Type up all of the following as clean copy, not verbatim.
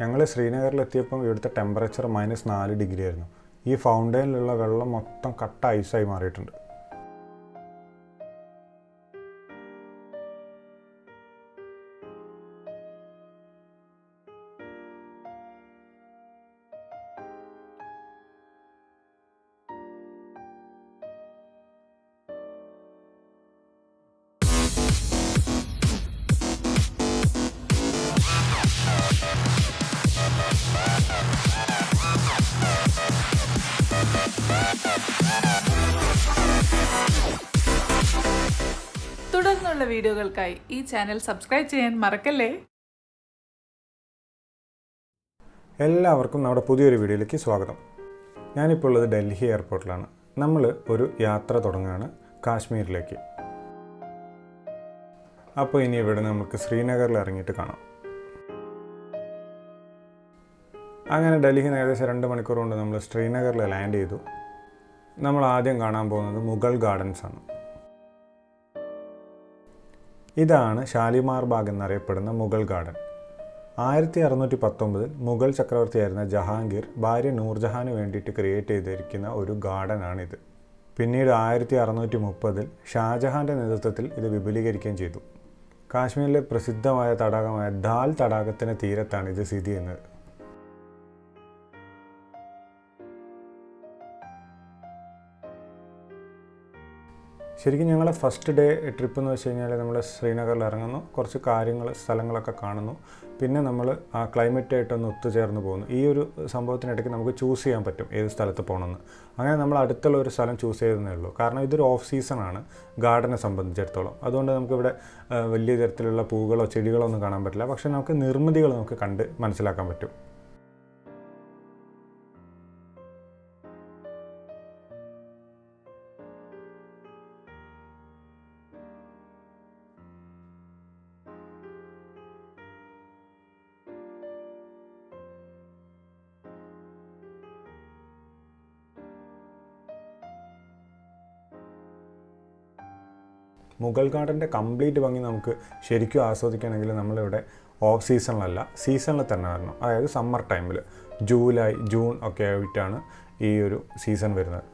ഞങ്ങൾ ശ്രീനഗറിലെത്തിയപ്പം ഇവിടുത്തെ temperature -4 degree ആയിരുന്നു. ഈ ഫൗണ്ടൈനിലുള്ള വെള്ളം മൊത്തം കട്ട ഐസായി മാറിയിട്ടുണ്ട്. തുടർന്നുള്ള വീഡിയോകൾക്കായി ഈ ചാനൽ സബ്സ്ക്രൈബ് ചെയ്യാൻ മറക്കല്ലേ. എല്ലാവർക്കും നമ്മുടെ പുതിയൊരു വീഡിയോയിലേക്ക് സ്വാഗതം. ഞാനിപ്പോൾ ഉള്ളത് ഡൽഹി എയർപോർട്ടിലാണ്. നമ്മൾ ഒരു യാത്ര തുടങ്ങുകയാണ് കാശ്മീരിലേക്ക്. അപ്പോൾ ഇനി ഇവിടെ നമുക്ക് ശ്രീനഗറിൽ ഇറങ്ങിയിട്ട് കാണാം. അങ്ങനെ ഡൽഹിയിൽ നിന്ന് ഏകദേശം 2 മണിക്കൂർ കൊണ്ട് നമ്മൾ ശ്രീനഗറിൽ ലാൻഡ് ചെയ്തു. നമ്മൾ ആദ്യം കാണാൻ പോകുന്നത് മുഗൾ ഗാർഡൻസ് ആണ്. ഇതാണ് ഷാലിമാർ ബാഗ് എന്നറിയപ്പെടുന്ന മുഗൾ ഗാർഡൻ. 1619 മുഗൾ ചക്രവർത്തിയായിരുന്ന ജഹാംഗീർ ഭാര്യ നൂർജഹാന് വേണ്ടിയിട്ട് ക്രിയേറ്റ് ചെയ്തിരിക്കുന്ന ഒരു ഗാർഡനാണിത്. പിന്നീട് 1630 ഷാജഹാൻ്റെ നേതൃത്വത്തിൽ ഇത് വിപുലീകരിക്കുകയും ചെയ്തു. കാശ്മീരിലെ പ്രസിദ്ധമായ തടാകമായ ദാൽ തടാകത്തിന് തീരത്താണ് ഇത് സ്ഥിതി ചെയ്യുന്നത്. ശരിക്കും ഞങ്ങളുടെ ഫസ്റ്റ് ഡേ ട്രിപ്പ് എന്ന് വെച്ച് കഴിഞ്ഞാൽ നമ്മൾ ശ്രീനഗറിൽ ഇറങ്ങുന്നു, കുറച്ച് സ്ഥലങ്ങളൊക്കെ കാണുന്നു, പിന്നെ നമ്മൾ ആ ക്ലൈമറ്റായിട്ടൊന്ന് ഒത്തുചേർന്ന് പോകുന്നു. ഈ ഒരു സംഭവത്തിനിടയ്ക്ക് നമുക്ക് ചൂസ് ചെയ്യാൻ പറ്റും ഏത് സ്ഥലത്ത് പോകണമെന്ന്. അങ്ങനെ നമ്മൾ അടുത്തുള്ള ഒരു സ്ഥലം ചൂസ് ചെയ്തതേ ഉള്ളൂ. കാരണം ഇതൊരു ഓഫ് സീസണാണ് ഗാർഡനെ സംബന്ധിച്ചിടത്തോളം. അതുകൊണ്ട് നമുക്കിവിടെ വലിയ തരത്തിലുള്ള പൂകളോ ചെടികളോ ഒന്നും കാണാൻ പറ്റില്ല. പക്ഷേ നമുക്ക് നിർമ്മിതികൾ നമുക്ക് കണ്ട് മനസ്സിലാക്കാൻ പറ്റും. മുഗൾ ഗാർഡൻ്റെ കംപ്ലീറ്റ് ഭംഗി നമുക്ക് ശരിക്കും ആസ്വദിക്കണമെങ്കിൽ നമ്മളിവിടെ ഓഫ് സീസണിലല്ല, സീസണിൽ തന്നെ വരണം. അതായത് സമ്മർ ടൈമിൽ ജൂലൈ ജൂൺ ഒക്കെ ആയിട്ടാണ് ഈ ഒരു സീസൺ വരുന്നത്.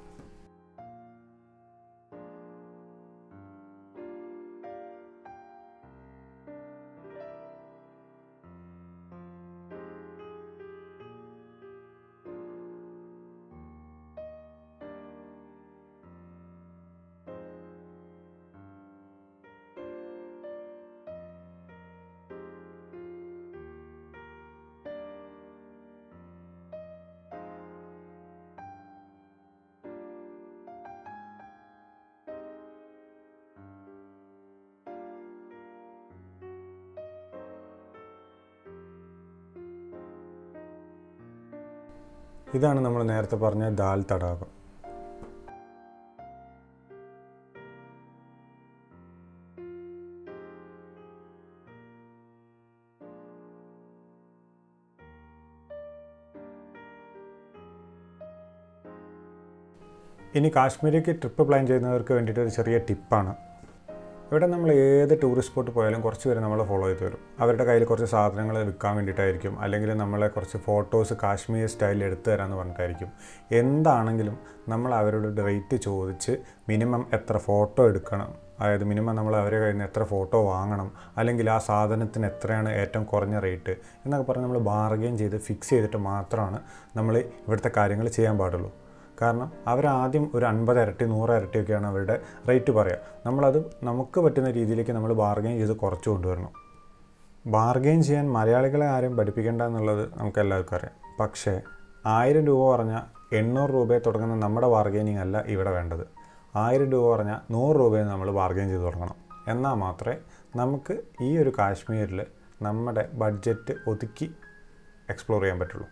ഇതാണ് നമ്മൾ നേരത്തെ പറഞ്ഞ ദാൽ തടാകം. ഇനി കാശ്മീരിലേക്ക് ട്രിപ്പ് പ്ലാൻ ചെയ്യുന്നവർക്ക് വേണ്ടിയിട്ട് ഒരു ചെറിയ ടിപ്പാണ്. ഇവിടെ നമ്മൾ ഏത് ടൂറിസ്റ്റ് സ്പോട്ട് പോയാലും കുറച്ച് പേര് നമ്മളെ ഫോളോ ചെയ്ത് വരും. അവരുടെ കയ്യിൽ കുറച്ച് സാധനങ്ങൾ വിൽക്കാൻ വേണ്ടിയിട്ടായിരിക്കും, അല്ലെങ്കിൽ നമ്മളെ കുറച്ച് ഫോട്ടോസ് കാശ്മീർ സ്റ്റൈലിൽ എടുത്തു തരാമെന്ന് പറഞ്ഞിട്ടായിരിക്കും. എന്താണെങ്കിലും നമ്മൾ അവരോട് റേറ്റ് ചോദിച്ച് മിനിമം എത്ര ഫോട്ടോ എടുക്കണം, അതായത് മിനിമം നമ്മൾ അവരെ കയ്യിൽ നിന്ന് എത്ര ഫോട്ടോ വാങ്ങണം, അല്ലെങ്കിൽ ആ സാധനത്തിന് എത്രയാണ് ഏറ്റവും കുറഞ്ഞ റേറ്റ് എന്നൊക്കെ പറഞ്ഞ് നമ്മൾ ബാർഗെയിൻ ചെയ്ത് ഫിക്സ് ചെയ്തിട്ട് മാത്രമാണ് നമ്മൾ ഇവിടുത്തെ കാര്യങ്ങൾ ചെയ്യാൻ പാടുള്ളൂ. കാരണം അവരാദ്യം ഒരു 50 ഇരട്ടി 100 ഇരട്ടിയൊക്കെയാണ് അവരുടെ റേറ്റ് പറയുക. നമ്മളത് നമുക്ക് പറ്റുന്ന രീതിയിലേക്ക് നമ്മൾ ബാർഗെയിൻ ചെയ്ത് കുറച്ച് കൊണ്ടുവരണം. ബാർഗെയിൻ ചെയ്യാൻ മലയാളികളെ ആരും പഠിപ്പിക്കേണ്ട എന്നുള്ളത് നമുക്ക് എല്ലാവർക്കും അറിയാം. പക്ഷേ 1000 രൂപ പറഞ്ഞാൽ 800 രൂപയെ തുടങ്ങുന്ന നമ്മുടെ ബാർഗെയിനിങ് അല്ല ഇവിടെ വേണ്ടത്. 1000 രൂപ പറഞ്ഞാൽ 100 രൂപയിൽ നമ്മൾ ബാർഗെയിൻ ചെയ്ത് തുടങ്ങണം. എന്നാൽ മാത്രമേ നമുക്ക് ഈ ഒരു കാശ്മീരിൽ നമ്മുടെ ബഡ്ജറ്റ് ഒതുക്കി എക്സ്പ്ലോർ ചെയ്യാൻ പറ്റുള്ളൂ.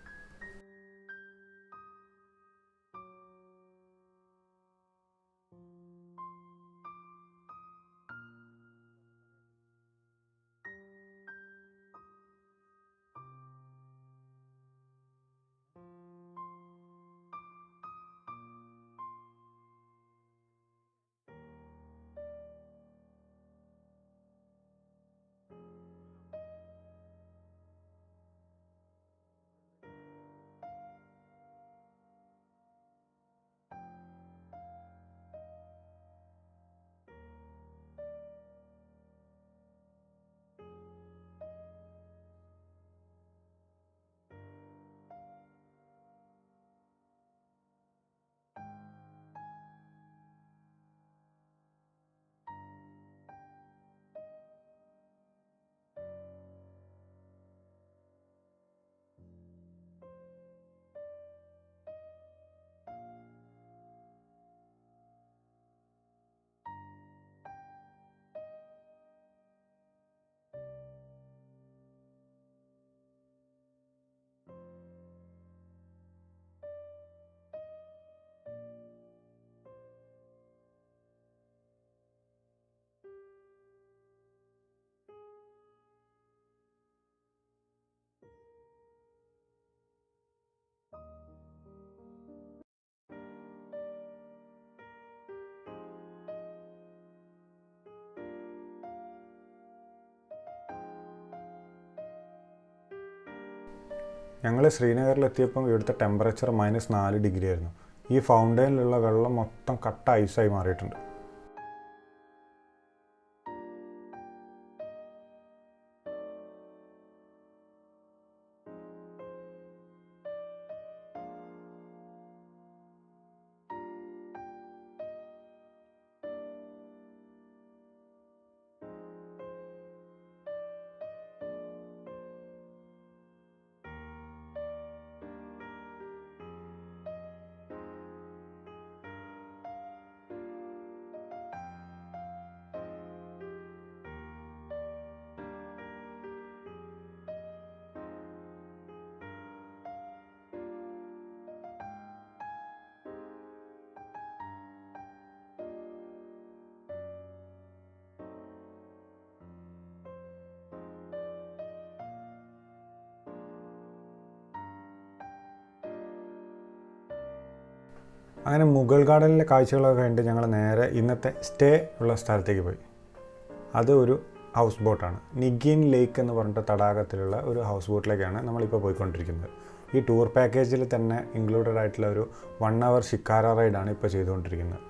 ഞങ്ങൾ ശ്രീനഗറിലെത്തിയപ്പം ഇവിടുത്തെ ടെമ്പറേച്ചർ -4 ഡിഗ്രി ആയിരുന്നു. ഈ ഫൗണ്ടൈനിലുള്ള വെള്ളം മൊത്തം കട്ട ഐസായി മാറിയിട്ടുണ്ട്. അങ്ങനെ മുഗൾ ഗാർഡനിലെ കാഴ്ചകളൊക്കെ കഴിഞ്ഞിട്ട് ഞങ്ങൾ നേരെ ഇന്നത്തെ സ്റ്റേ ഉള്ള സ്ഥലത്തേക്ക് പോയി. അത് ഒരു ഹൗസ് ബോട്ടാണ്. നിഗിൻ ലേക്ക് എന്ന് പറഞ്ഞിട്ട് തടാകത്തിലുള്ള ഒരു ഹൗസ് ബോട്ടിലേക്കാണ് നമ്മളിപ്പോൾ പോയിക്കൊണ്ടിരിക്കുന്നത്. ഈ ടൂർ പാക്കേജിൽ തന്നെ ഇൻക്ലൂഡഡ് ആയിട്ടുള്ള ഒരു 1 hour ഷിക്കാര റൈഡാണ് ഇപ്പോൾ ചെയ്തുകൊണ്ടിരിക്കുന്നത്.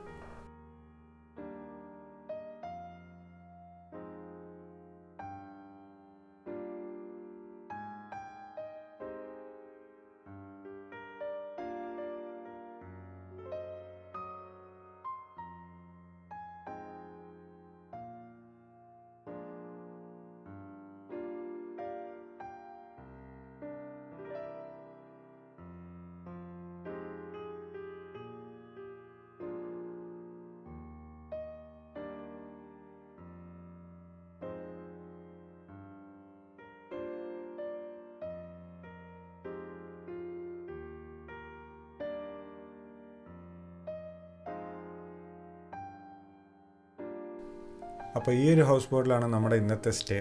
അപ്പോൾ ഈ ഒരു ഹൗസ് ബോട്ടിലാണ് നമ്മുടെ ഇന്നത്തെ സ്റ്റേ.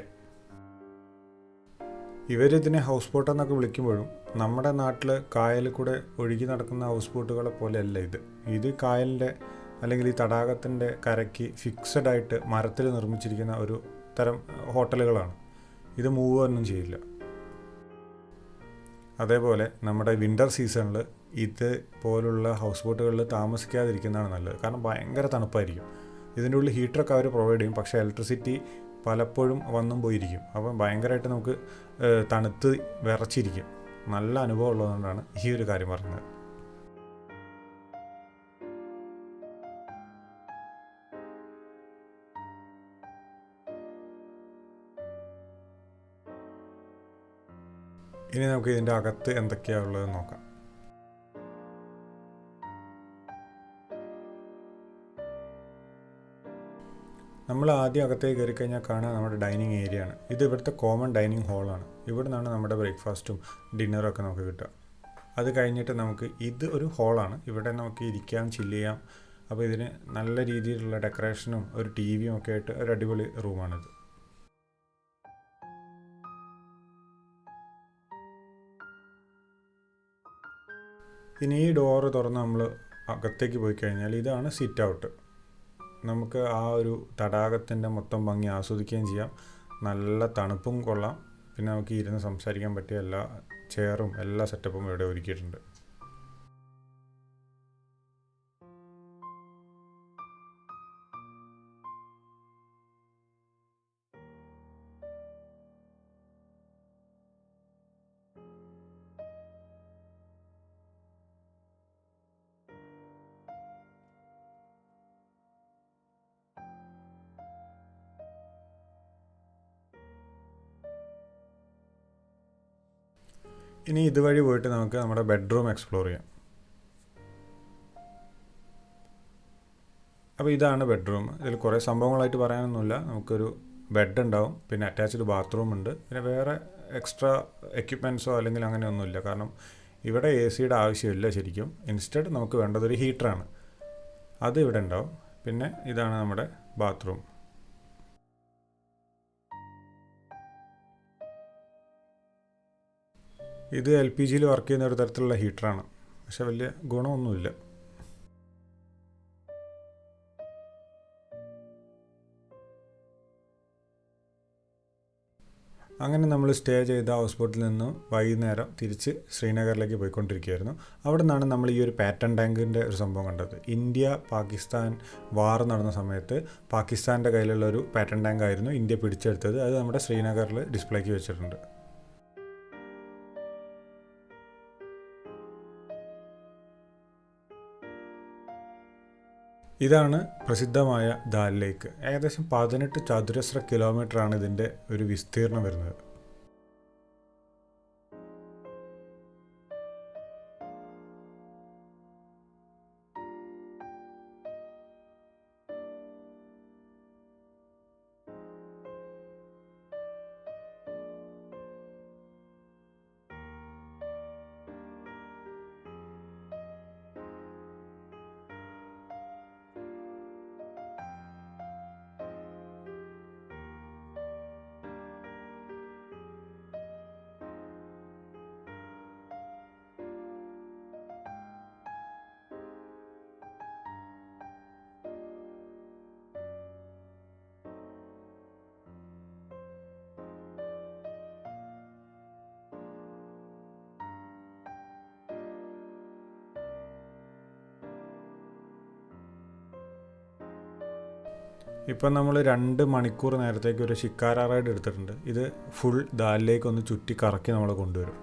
ഇവരിതിനെ ഹൗസ് ബോട്ട് എന്നൊക്കെ വിളിക്കുമ്പോഴും നമ്മുടെ നാട്ടിൽ കായലിൽ കൂടെ ഒഴുകി നടക്കുന്ന ഹൗസ് ബോട്ടുകളെ പോലെയല്ല ഇത് കായലിൻ്റെ അല്ലെങ്കിൽ ഈ തടാകത്തിൻ്റെ കരയ്ക്ക് ഫിക്സഡ് ആയിട്ട് മരത്തിൽ നിർമ്മിച്ചിരിക്കുന്ന ഒരു തരം ഹോട്ടലുകളാണ്. ഇത് മൂവ് ഒന്നും ചെയ്യില്ല. അതേപോലെ നമ്മുടെ വിൻ്റർ സീസണിൽ ഇത് പോലുള്ള ഹൗസ് ബോട്ടുകളിൽ താമസിക്കാതിരിക്കുന്നതാണ് നല്ലത്. കാരണം ഭയങ്കര തണുപ്പായിരിക്കും. ഇതിൻ്റെ ഉള്ളിൽ ഹീറ്ററൊക്കെ അവർ പ്രൊവൈഡ് ചെയ്യും, പക്ഷേ ഇലക്ട്രിസിറ്റി പലപ്പോഴും വന്നും പോയിരിക്കും. അപ്പം ഭയങ്കരമായിട്ട് നമുക്ക് തണുത്ത് വിറച്ചിരിക്കും. നല്ല അനുഭവം ഉള്ളതുകൊണ്ടാണ് ഈ ഒരു കാര്യം പറഞ്ഞത്. ഇനി നമുക്ക് ഇതിൻ്റെ അകത്ത് എന്തൊക്കെയാണ് ഉള്ളതെന്ന് നോക്കാം. നമ്മൾ ആദ്യം അകത്തേക്ക് കയറി കഴിഞ്ഞാൽ കാണാൻ നമ്മുടെ ഡൈനിങ് ഏരിയ ആണ്. ഇത് ഇവിടുത്തെ കോമൺ ഡൈനിങ് ഹാളാണ്. ഇവിടെ നിന്നാണ് നമ്മുടെ ബ്രേക്ക്ഫാസ്റ്റും ഡിന്നറും ഒക്കെ നമുക്ക് കിട്ടുക. അത് കഴിഞ്ഞിട്ട് നമുക്ക് ഇത് ഒരു ഹാളാണ്. ഇവിടെ നമുക്ക് ഇരിക്കാം, ചില്ല് ചെയ്യാം. അപ്പോൾ ഇതിന് നല്ല രീതിയിലുള്ള ഡെക്കറേഷനും ഒരു ടിവിയും ഒക്കെ ആയിട്ട് ഒരു അടിപൊളി റൂമാണിത്. ഇനി ഈ ഡോറ് തുറന്ന് നമ്മൾ അകത്തേക്ക് പോയി കഴിഞ്ഞാൽ ഇതാണ് സിറ്റ് ഔട്ട്. നമുക്ക് ആ ഒരു തടാകത്തിൻ്റെ മൊത്തം ഭംഗി ആസ്വദിക്കുകയും ചെയ്യാം. നല്ല തണുപ്പും കൊള്ളാം. പിന്നെ നമുക്ക് ഇരുന്ന് സംസാരിക്കാൻ പറ്റിയ എല്ലാ ചെയറും എല്ലാ സെറ്റപ്പും ഇവിടെ ഒരുക്കിയിട്ടുണ്ട്. ഇനി ഇതുവഴി പോയിട്ട് നമുക്ക് നമ്മുടെ ബെഡ്റൂം എക്സ്പ്ലോർ ചെയ്യാം. അപ്പോൾ ഇതാണ് ബെഡ്റൂം. ഇതിൽ കുറേ സംഭവങ്ങളായിട്ട് പറയാനൊന്നുമില്ല. നമുക്കൊരു ബെഡ് ഉണ്ടാവും, പിന്നെ അറ്റാച്ച്ഡ് ബാത്റൂം ഉണ്ട്, പിന്നെ വേറെ എക്സ്ട്രാ എക്യുപ്മെൻറ്റ്സോ അല്ലെങ്കിൽ അങ്ങനെയൊന്നുമില്ല. കാരണം ഇവിടെ AC-യുടെ ആവശ്യമില്ല ശരിക്കും. ഇൻസ്റ്റഡ് നമുക്ക് വേണ്ടതൊരു ഹീറ്ററാണ്. അത് ഇവിടെ ഉണ്ടാവും. പിന്നെ ഇതാണ് നമ്മുടെ ബാത്റൂം. ഇത് LPG-യിൽ വർക്ക് ചെയ്യുന്ന ഒരു തരത്തിലുള്ള ഹീറ്ററാണ്, പക്ഷെ വലിയ ഗുണമൊന്നുമില്ല. അങ്ങനെ നമ്മൾ സ്റ്റേ ചെയ്ത ഹൗസ് ബോട്ടിൽ നിന്നും വൈകുന്നേരം തിരിച്ച് ശ്രീനഗറിലേക്ക് പോയിക്കൊണ്ടിരിക്കുകയായിരുന്നു. അവിടെ നിന്നാണ് നമ്മൾ ഈ ഒരു പാറ്റൺ ടാങ്കിൻ്റെ ഒരു സംഭവം കണ്ടത്. ഇന്ത്യ പാകിസ്ഥാൻ വാർ നടന്ന സമയത്ത് പാകിസ്ഥാൻ്റെ കയ്യിലുള്ള ഒരു പാറ്റൺ ടാങ്ക് ആയിരുന്നു ഇന്ത്യ പിടിച്ചെടുത്തത്. അത് നമ്മുടെ ശ്രീനഗറിൽ ഡിസ്പ്ലേക്ക് വെച്ചിട്ടുണ്ട്. ഇതാണ് പ്രസിദ്ധമായ ദാൽ ലേക്ക്. ഏകദേശം 18 ചതുരശ്ര കിലോമീറ്ററാണ് ഇതിൻ്റെ ഒരു വിസ്തീർണം വരുന്നത്. ഇപ്പം നമ്മൾ 2 മണിക്കൂർ നേരത്തേക്ക് ഒരു ഷിക്കാര റൈഡ് എടുത്തിട്ടുണ്ട്. ഇത് ഫുൾ ദാലിലേക്ക് ഒന്ന് ചുറ്റി കറക്കി നമ്മളെ കൊണ്ടുവരും.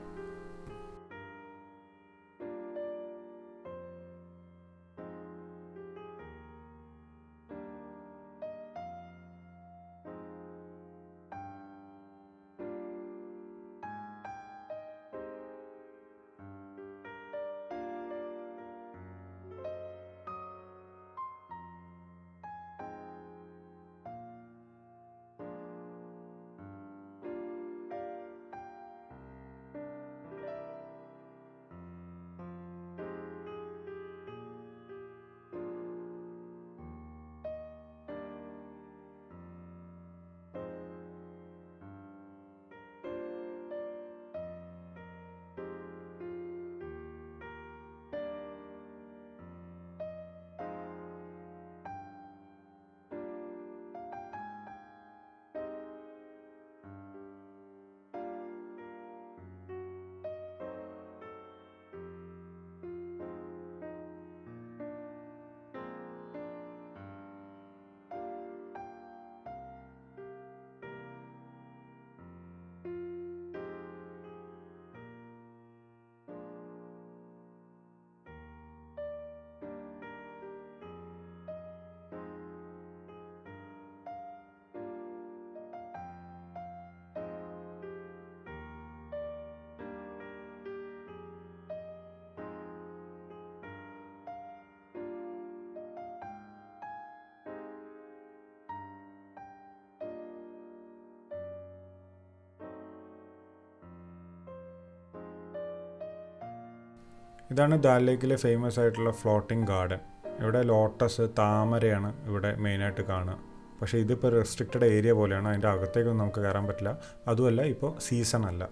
ഇതാണ് ദാൽ ലേക്കിലെ ഫേമസ് ആയിട്ടുള്ള ഫ്ലോട്ടിംഗ് ഗാർഡൻ. ഇവിടെ ലോട്ടസ്, താമരയാണ് ഇവിടെ മെയിനായിട്ട് കാണുക. പക്ഷേ ഇതിപ്പോൾ റെസ്ട്രിക്റ്റഡ് ഏരിയ പോലെയാണ്. അതിൻ്റെ അകത്തേക്കൊന്നും നമുക്ക് കയറാൻ പറ്റില്ല. അതുമല്ല ഇപ്പോൾ സീസൺ അല്ല.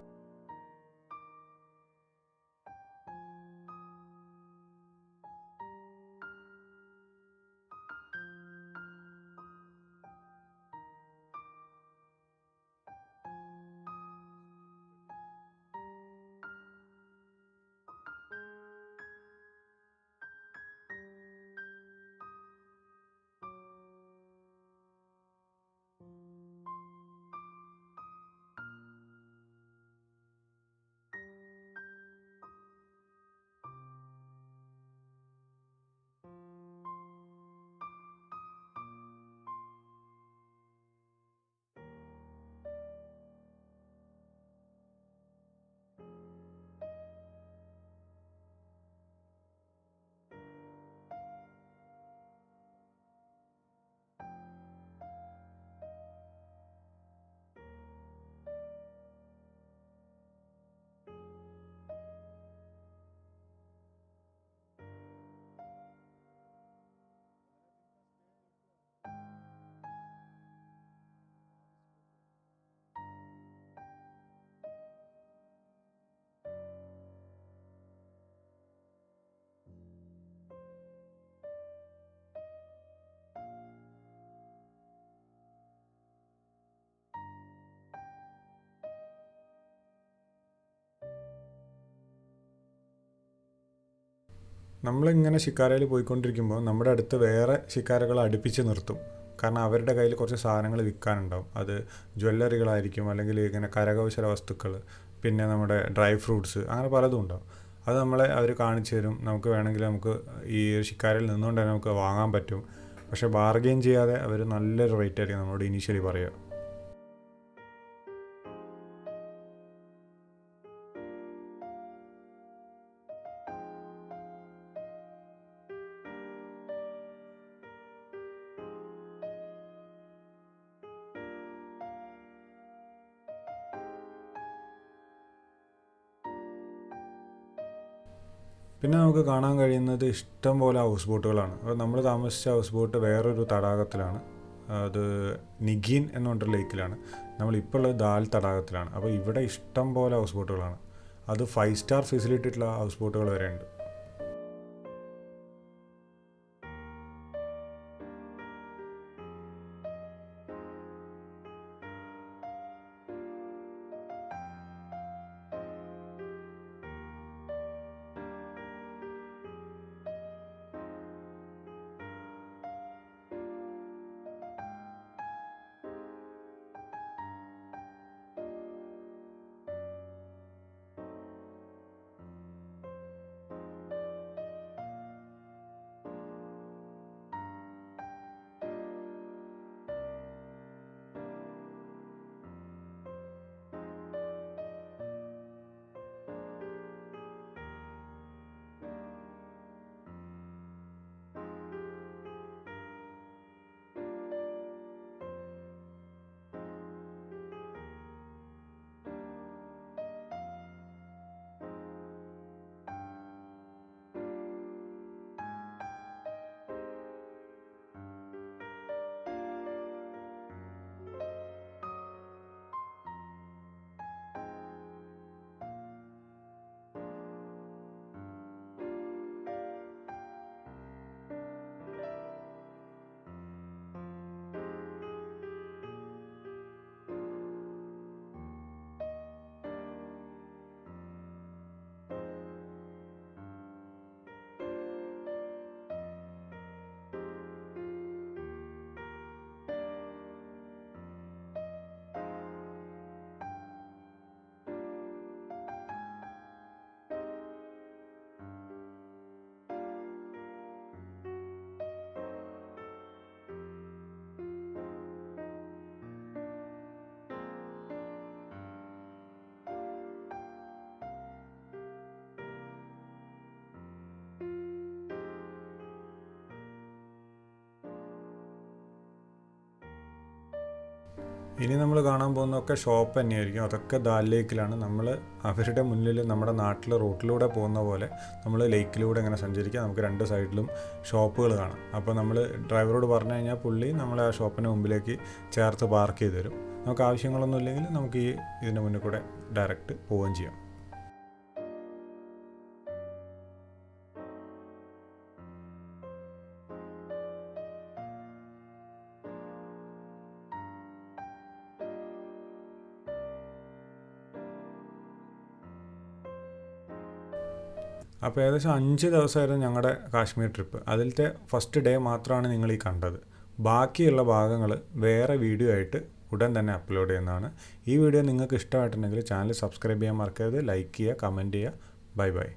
നമ്മളിങ്ങനെ ഷിക്കാരയിൽ പോയിക്കൊണ്ടിരിക്കുമ്പോൾ നമ്മുടെ അടുത്ത് വേറെ ഷിക്കാരകൾ അടുപ്പിച്ച് നിർത്തും. കാരണം അവരുടെ കയ്യിൽ കുറച്ച് സാധനങ്ങൾ വിൽക്കാനുണ്ടാവും. അത് ജ്വല്ലറികളായിരിക്കും, അല്ലെങ്കിൽ ഇങ്ങനെ കരകൗശല വസ്തുക്കൾ, പിന്നെ നമ്മുടെ ഡ്രൈ ഫ്രൂട്ട്സ്, അങ്ങനെ പലതും ഉണ്ടാവും. അത് നമ്മളെ അവർ കാണിച്ചു തരും. നമുക്ക് വേണമെങ്കിൽ നമുക്ക് ഈ ഷിക്കാരയിൽ നിന്നുകൊണ്ട് തന്നെ നമുക്ക് വാങ്ങാൻ പറ്റും. പക്ഷേ ബാർഗെയിൻ ചെയ്യാതെ അവർ നല്ലൊരു റേറ്റ് ആയിരിക്കും നമ്മളോട് ഇനീഷ്യലി പറയുക. പിന്നെ നമുക്ക് കാണാൻ കഴിയുന്നത് ഇഷ്ടം പോലെ ഹൗസ് ബോട്ടുകളാണ്. അപ്പോൾ നമ്മൾ താമസിച്ച ഹൗസ് ബോട്ട് വേറൊരു തടാകത്തിലാണ്. അത് നിഗീൻ എന്ന് പറഞ്ഞൊരു ലേക്കിലാണ്. നമ്മളിപ്പോൾ ഉള്ളത് ദാൽ തടാകത്തിലാണ്. അപ്പോൾ ഇവിടെ ഇഷ്ടം പോലെ ഹൗസ് ബോട്ടുകളാണ്. അത് 5 സ്റ്റാർ ഫെസിലിറ്റി ഉള്ള ഹൗസ് ബോട്ടുകൾ വരെ ഉണ്ട്. ഇനി നമ്മൾ കാണാൻ പോകുന്നതൊക്കെ ഷോപ്പ് തന്നെയായിരിക്കും. അതൊക്കെ ദാൽ ലേക്കിലാണ്. നമ്മൾ അവരുടെ മുന്നിൽ നമ്മുടെ നാട്ടിൽ റോട്ടിലൂടെ പോകുന്ന പോലെ നമ്മൾ ലേക്കിലൂടെ ഇങ്ങനെ സഞ്ചരിക്കുക. നമുക്ക് 2 സൈഡിലും ഷോപ്പുകൾ കാണാം. അപ്പോൾ നമ്മൾ ഡ്രൈവറോട് പറഞ്ഞു കഴിഞ്ഞാൽ പുള്ളി നമ്മളെ ആ ഷോപ്പിന് മുമ്പിലേക്ക് ചേർത്ത് പാർക്ക് ചെയ്ത് തരും. നമുക്ക് ആവശ്യങ്ങളൊന്നും ഇല്ലെങ്കിൽ നമുക്ക് ഇതിൻ്റെ മുന്നിൽ കൂടെ ഡയറക്റ്റ് പോവുകയും ചെയ്യാം. അപ്പോൾ ഏകദേശം 5 ദിവസമായിരുന്നു ഞങ്ങളുടെ കാശ്മീർ ട്രിപ്പ്. അതിലത്തെ ഫസ്റ്റ് ഡേ മാത്രമാണ് നിങ്ങൾ ഈ കണ്ടത്. ബാക്കിയുള്ള ഭാഗങ്ങൾ വേറെ വീഡിയോ ആയിട്ട് ഉടൻ തന്നെ അപ്ലോഡ് ചെയ്യുന്നതാണ്. ഈ വീഡിയോ നിങ്ങൾക്ക് ഇഷ്ടമായിട്ടുണ്ടെങ്കിൽ ചാനൽ സബ്സ്ക്രൈബ് ചെയ്യാൻ മറക്കരുത്. ലൈക്ക് ചെയ്യുക, കമൻറ്റ് ചെയ്യുക. Bye bye.